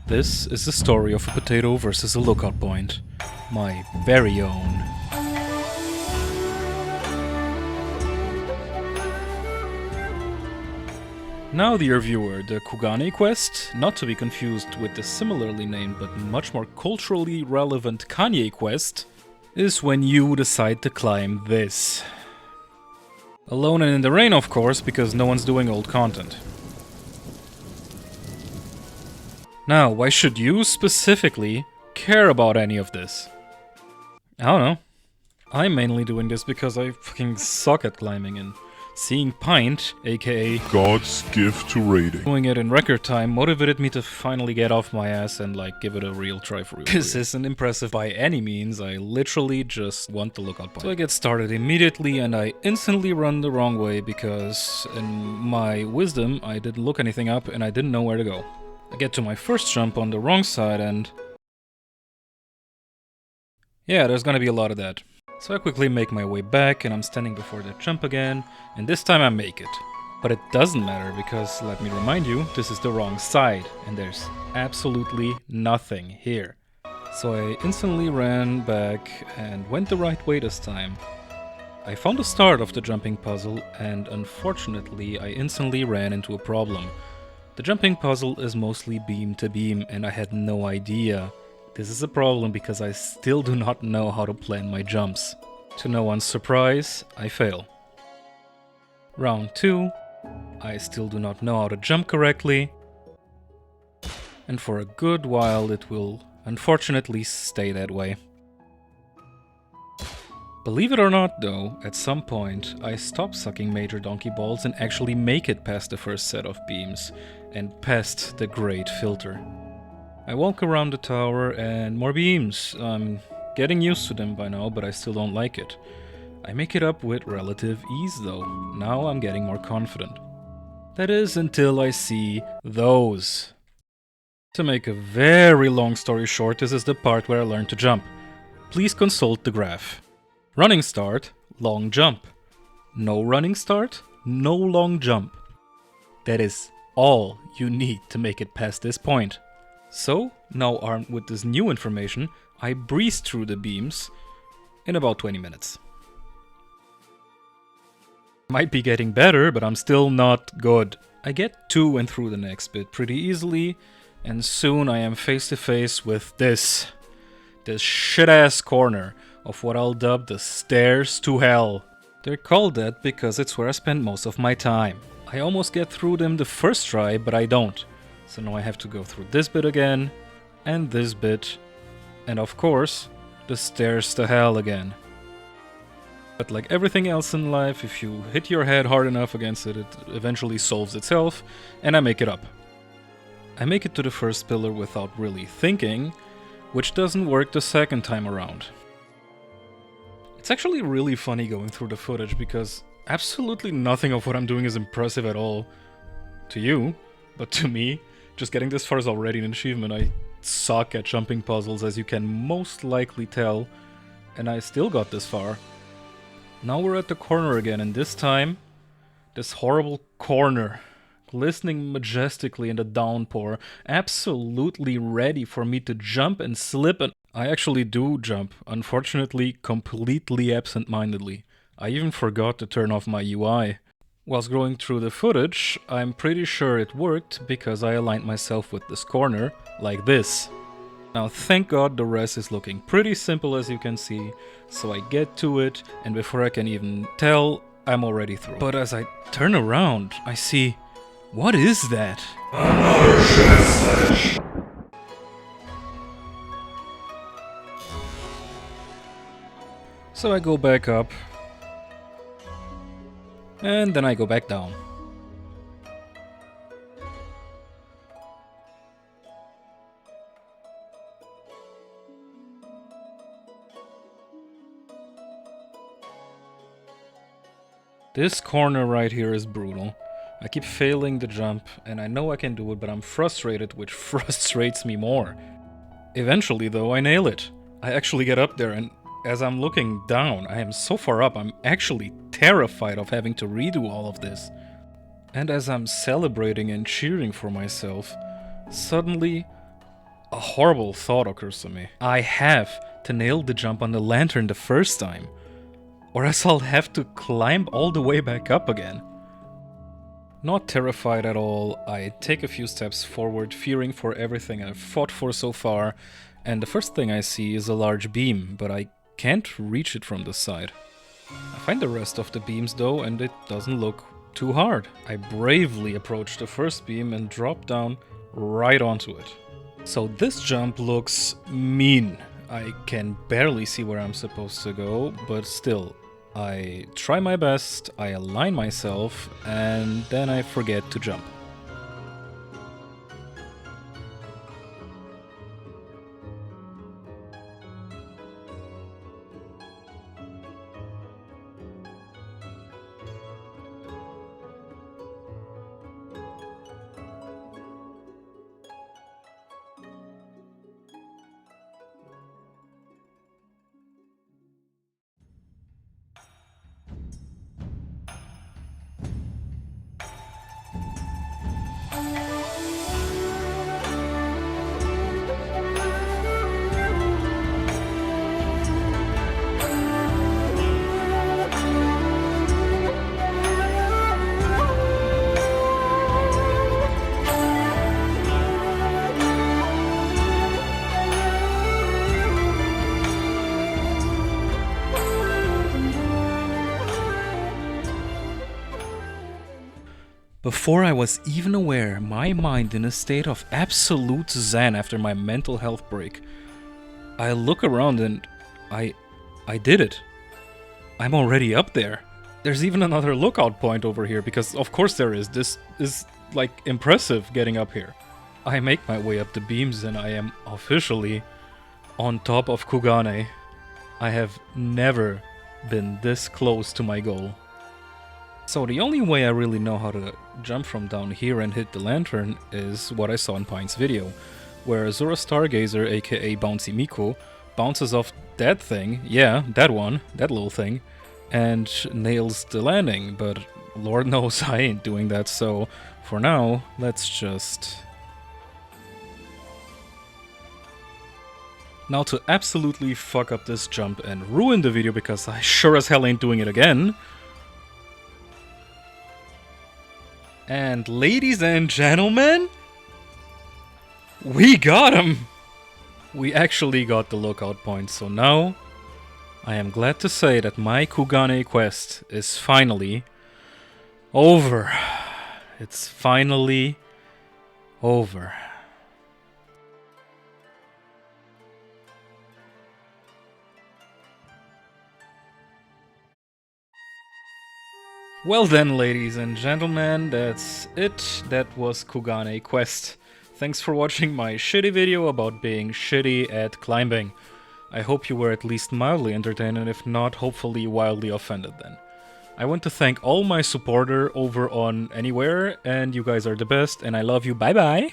This is the story of a potato versus a lookout point. My very own. Now, dear viewer, the Kugane Quest, not to be confused with the similarly named but much more culturally relevant Kanye Quest, is when you decide to climb this. Alone and in the rain, of course, because no one's doing old content. Now, why should you specifically care about any of this? I don't know. I'm mainly doing this because I fucking suck at climbing, and seeing Pint, aka God's gift to raiding, doing it in record time motivated me to finally get off my ass and give it a real try for real. This isn't impressive by any means, I literally just want the lookout point. So I get started immediately and I instantly run the wrong way because in my wisdom I didn't look anything up and I didn't know where to go. I get to my first jump on the wrong side and... yeah, there's gonna be a lot of that. So I quickly make my way back and I'm standing before that jump again, and this time I make it. But it doesn't matter because, let me remind you, this is the wrong side and there's absolutely nothing here. So I instantly ran back and went the right way this time. I found the start of the jumping puzzle and unfortunately I instantly ran into a problem. The jumping puzzle is mostly beam to beam and I had no idea. This is a problem because I still do not know how to plan my jumps. To no one's surprise, I fail. Round 2, I still do not know how to jump correctly. And for a good while it will unfortunately stay that way. Believe it or not though, at some point I stop sucking major donkey balls and actually make it past the first set of beams and past the great filter. I walk around the tower and more beams. I'm getting used to them by now, but I still don't like it. I make it up with relative ease though. Now I'm getting more confident. That is until I see those. To make a very long story short, this is the part where I learned to jump. Please consult the graph. Running start, long jump. No running start, no long jump. That is all you need to make it past this point. So, now armed with this new information, I breeze through the beams in about 20 minutes. Might be getting better, but I'm still not good. I get to and through the next bit pretty easily, and soon I am face to face with this shit-ass corner of what I'll dub the stairs to hell. They're called that because it's where I spend most of my time. I almost get through them the first try, but I don't. So now I have to go through this bit again, and this bit, and of course, the stairs to hell again. But like everything else in life, if you hit your head hard enough against it, it eventually solves itself, and I make it up. I make it to the first pillar without really thinking, which doesn't work the second time around. It's actually really funny going through the footage because absolutely nothing of what I'm doing is impressive at all. To you, but to me, just getting this far is already an achievement. I suck at jumping puzzles, as you can most likely tell, and I still got this far. Now we're at the corner again, and this time, this horrible corner, glistening majestically in the downpour, absolutely ready for me to jump and slip, and I actually do jump, unfortunately completely absent-mindedly. I even forgot to turn off my UI. Whilst going through the footage, I'm pretty sure it worked because I aligned myself with this corner, like this. Now thank God the rest is looking pretty simple as you can see, so I get to it, and before I can even tell, I'm already through. But as I turn around, I see... what is that? another sledge. So I go back up. And then I go back down. This corner right here is brutal. I keep failing the jump, and I know I can do it, but I'm frustrated, which frustrates me more. Eventually, though, I nail it. I actually get up there, and as I'm looking down, I am so far up, I'm actually terrified of having to redo all of this. And as I'm celebrating and cheering for myself, suddenly a horrible thought occurs to me. I have to nail the jump on the lantern the first time, or else I'll have to climb all the way back up again. Not terrified at all, I take a few steps forward, fearing for everything I've fought for so far, and the first thing I see is a large beam, but I can't reach it from the side. I find the rest of the beams though, and it doesn't look too hard. I bravely approach the first beam and drop down right onto it. So this jump looks mean. I can barely see where I'm supposed to go, but still, I try my best, I align myself, and then I forget to jump. Before I was even aware, my mind in a state of absolute zen after my mental health break. I look around and I did it. I'm already up there. There's even another lookout point over here, because of course there is. This is like impressive getting up here. I make my way up the beams and I am officially on top of Kugane. I have never been this close to my goal. So the only way I really know how to jump from down here and hit the lantern is what I saw in Pint's video, where Azura Stargazer, aka Bouncy Miku, bounces off that thing, yeah, that one, that little thing, and nails the landing, but Lord knows I ain't doing that, so for now, let's just... Now to absolutely fuck up this jump and ruin the video, because I sure as hell ain't doing it again. And ladies and gentlemen, we got him! We actually got the lookout point, so now I am glad to say that my Kugane Quest is finally over. It's finally over. Well then, ladies and gentlemen, that's it. That was Kugane Quest. Thanks for watching my shitty video about being shitty at climbing. I hope you were at least mildly entertained, and if not, hopefully wildly offended then. I want to thank all my supporter over on Anywhere, and you guys are the best, and I love you, bye bye!